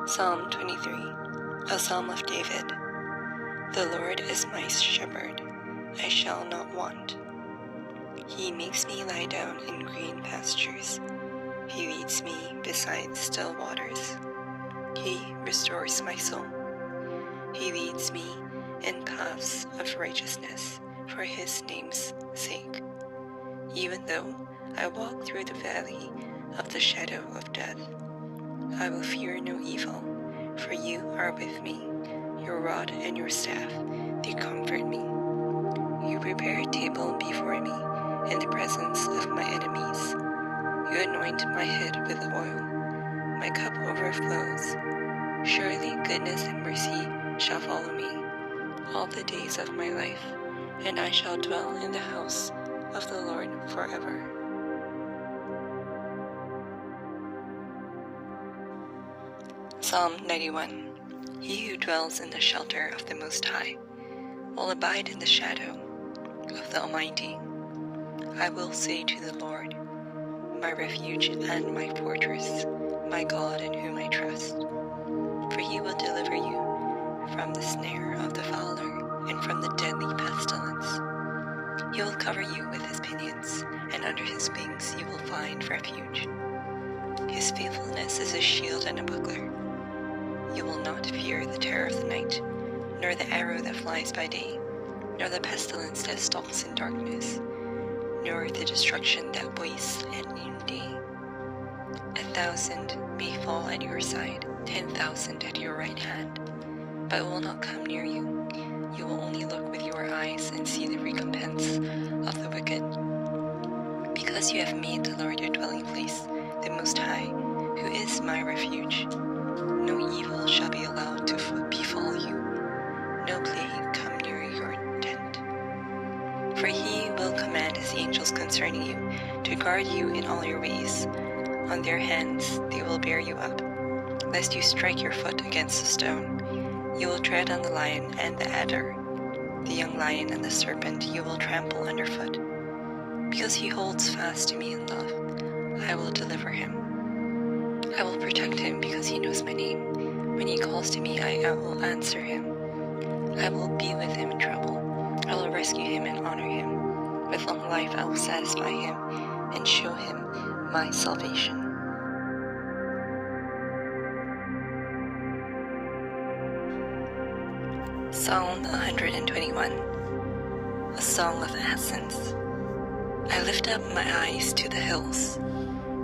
Psalm 23, a psalm of David. The Lord is my shepherd, I shall not want. He makes me lie down in green pastures. He leads me beside still waters. He restores my soul. He leads me in paths of righteousness for his name's sake. Even though I walk through the valley of the shadow of death, I will fear no evil, for you are with me. Your rod and your staff, they comfort me. You prepare a table before me in the presence of my enemies. You anoint my head with oil. My cup overflows. Surely goodness and mercy shall follow me all the days of my life, and I shall dwell in the house of the Lord forever. Psalm 91. He who dwells in the shelter of the Most High will abide in the shadow of the Almighty. I will say to the Lord, my refuge and my fortress, my God in whom I trust. For he will deliver you from the snare of the fowler and from the deadly pestilence. He will cover you with his pinions, and under his wings you will find refuge. His faithfulness is a shield and a buckler. You will not fear the terror of the night, nor the arrow that flies by day, nor the pestilence that stalks in darkness, nor the destruction that wastes at noonday. 1,000 may fall at your side, 10,000 at your right hand, but will not come near you. You will only look with your eyes and see the recompense of the wicked. Because you have made the Lord your dwelling place, the Most High, who is my refuge, no evil shall be allowed to befall you, no plague come near your tent. For he will command his angels concerning you, to guard you in all your ways. On their hands they will bear you up, lest you strike your foot against a stone. You will tread on the lion and the adder, the young lion and the serpent you will trample underfoot. Because he holds fast to me in love, I will deliver him. I will protect him because he knows my name. When he calls to me, I will answer him. I will be with him in trouble. I will rescue him and honor him. With long life I will satisfy him and show him my salvation. Psalm 121, a song of ascents. I lift up my eyes to the hills.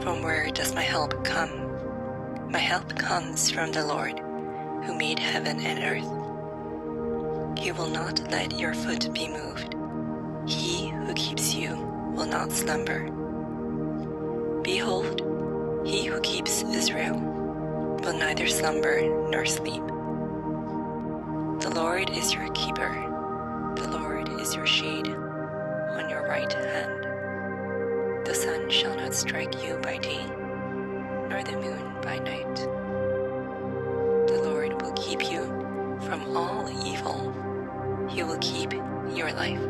From where does my help come? My help comes from the Lord, who made heaven and earth. He will not let your foot be moved. He who keeps you will not slumber. Behold, he who keeps Israel will neither slumber nor sleep. The Lord is your keeper. The Lord is your shade on your right hand. The sun shall not strike you by day, nor the moon by night. The Lord will keep you from all evil. He will keep your life.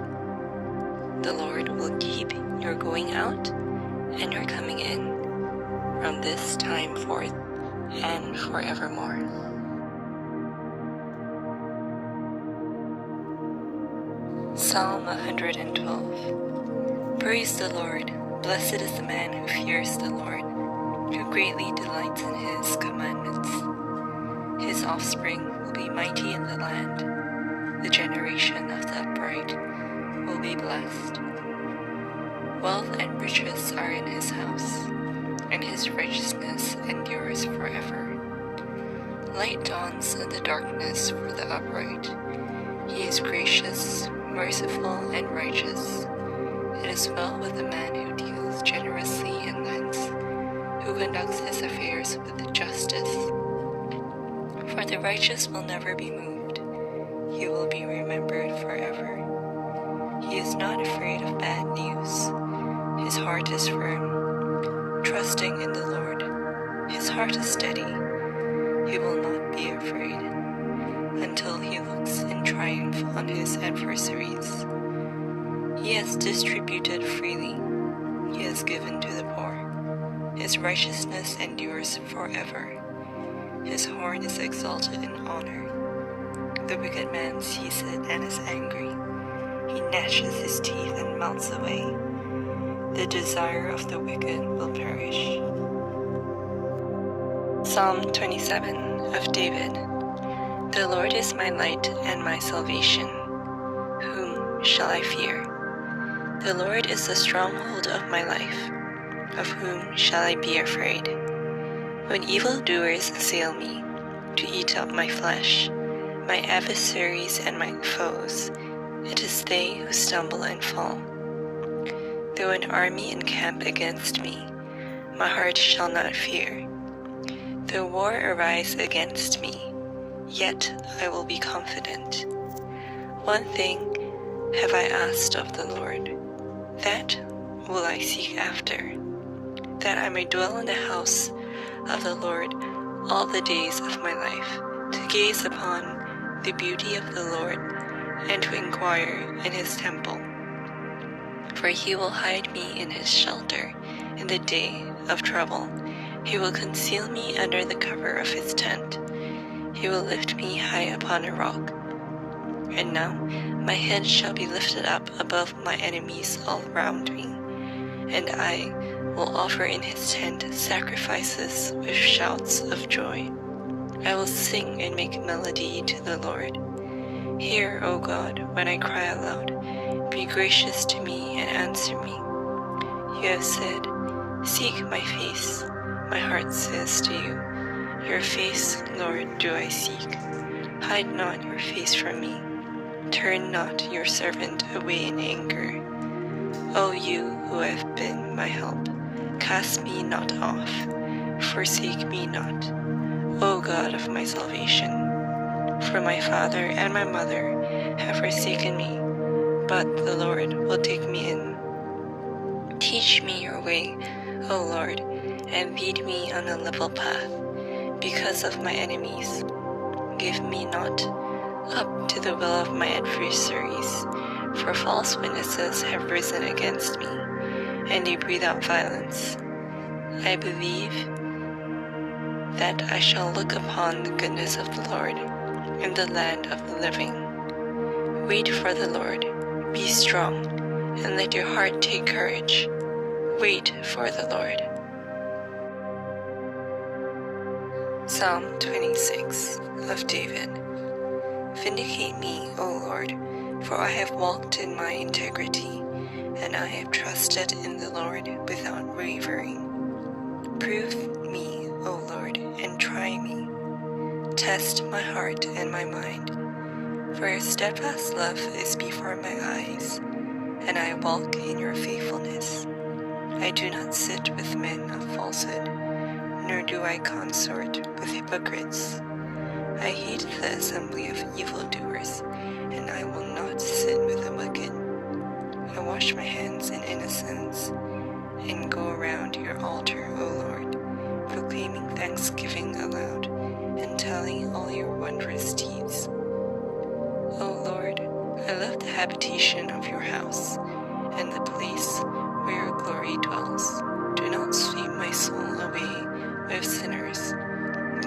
The Lord will keep your going out and your coming in from this time forth and forevermore. Psalm 112. Praise the Lord. Blessed is the man who fears the Lord, who greatly delights in his commandments. His offspring will be mighty in the land. The generation of the upright will be blessed. Wealth and riches are in his house, and his righteousness endures forever. Light dawns in the darkness for the upright. He is gracious, merciful, and righteous. It is well with the man who deals generously and lends, who conducts his affairs with justice. For the righteous will never be moved. He will be remembered forever. He is not afraid of bad news. His heart is firm, trusting in the Lord. His heart is steady. He will not be afraid until he looks in triumph on his adversaries. He has distributed freely. He has given to the poor. His righteousness endures forever. His horn is exalted in honor. The wicked man sees it and is angry. He gnashes his teeth and melts away. The desire of the wicked will perish. Psalm 27 of David. The Lord is my light and my salvation. Whom shall I fear? The Lord is the stronghold of my life. Of whom shall I be afraid? When evildoers assail me to eat up my flesh, my adversaries and my foes, it is they who stumble and fall. Though an army encamp against me, my heart shall not fear. Though war arise against me, yet I will be confident. One thing have I asked of the Lord, that will I seek after, that I may dwell in the house of the Lord all the days of my life, to gaze upon the beauty of the Lord, and to inquire in his temple. For he will hide me in his shelter in the day of trouble. He will conceal me under the cover of his tent. He will lift me high upon a rock. And now my head shall be lifted up above my enemies all around me, and I will offer in his tent sacrifices with shouts of joy. I will sing and make melody to the Lord. Hear, O God, when I cry aloud. Be gracious to me and answer me. You have said, seek my face. My heart says to you, your face, Lord, do I seek. Hide not your face from me. Turn not your servant away in anger. O you who have been my help, cast me not off. Forsake me not, O God of my salvation. For my father and my mother have forsaken me, but the Lord will take me in. Teach me your way, O Lord, and lead me on a level path, because of my enemies. Give me not up to the will of my adversaries, for false witnesses have risen against me, and they breathe out violence. I believe that I shall look upon the goodness of the Lord in the land of the living. Wait for the Lord, be strong, and let your heart take courage. Wait for the Lord. Psalm 26 of David. Vindicate me, O Lord, for I have walked in my integrity, and I have trusted in the Lord without wavering. Prove me, O Lord, and try me. Test my heart and my mind, for your steadfast love is before my eyes, and I walk in your faithfulness. I do not sit with men of falsehood, nor do I consort with hypocrites. I hate the assembly of evildoers, and I will not sit with the wicked. I wash my hands in innocence, and go around your altar, O Lord, proclaiming thanksgiving aloud, and telling all your wondrous deeds. O Lord, I love the habitation of your house, and the place where your glory dwells. Do not sweep my soul away with sinners,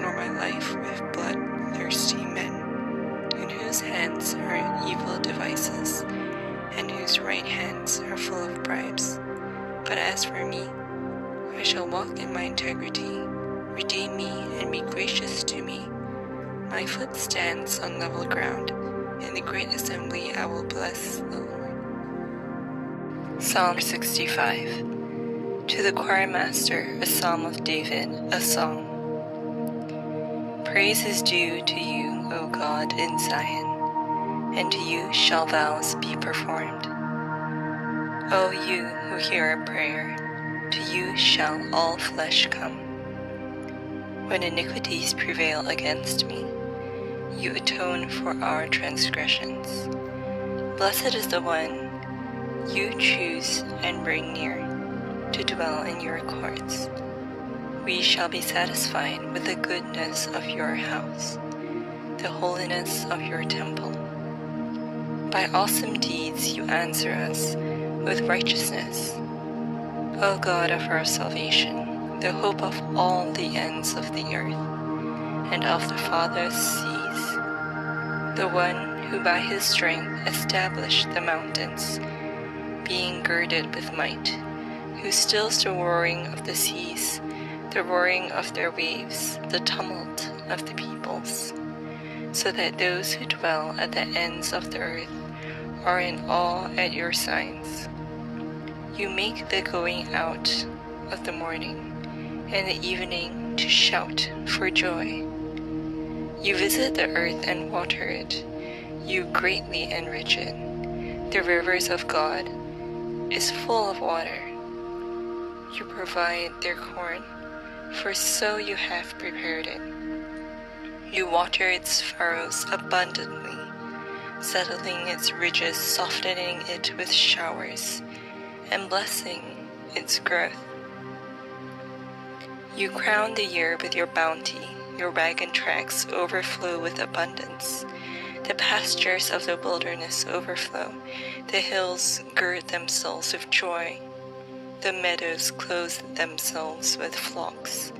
nor my life with bloodthirsty men, in whose hands are evil devices, and whose right hands are full of bribes. But as for me, I shall walk in my integrity. Redeem me and be gracious to me. My foot stands on level ground. In the great assembly I will bless the Lord. Psalm 65. To the choir master, a psalm of David, a song. Praise is due to you, O God, in Zion, and to you shall vows be performed. O you who hear our prayer, to you shall all flesh come. When iniquities prevail against me, you atone for our transgressions. Blessed is the one you choose and bring near to dwell in your courts. We shall be satisfied with the goodness of your house, the holiness of your temple. By awesome deeds you answer us with righteousness. O God of our salvation, the hope of all the ends of the earth, and of the fatherless seas, the one who by his strength established the mountains, being girded with might, who stills the roaring of the seas, the roaring of their waves, the tumult of the peoples, so that those who dwell at the ends of the earth are in awe at your signs. You make the going out of the morning and the evening to shout for joy. You visit the earth and water it. You greatly enrich it. The rivers of God is full of water. You provide their corn, for so you have prepared it. You water its furrows abundantly, settling its ridges, softening it with showers, and blessing its growth. You crown the year with your bounty. Your wagon tracks overflow with abundance. The pastures of the wilderness overflow. The hills gird themselves with joy. The meadows clothe themselves with flocks.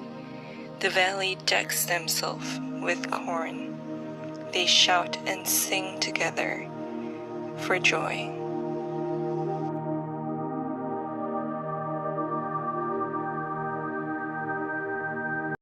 The valley decks themselves with corn. They shout and sing together for joy.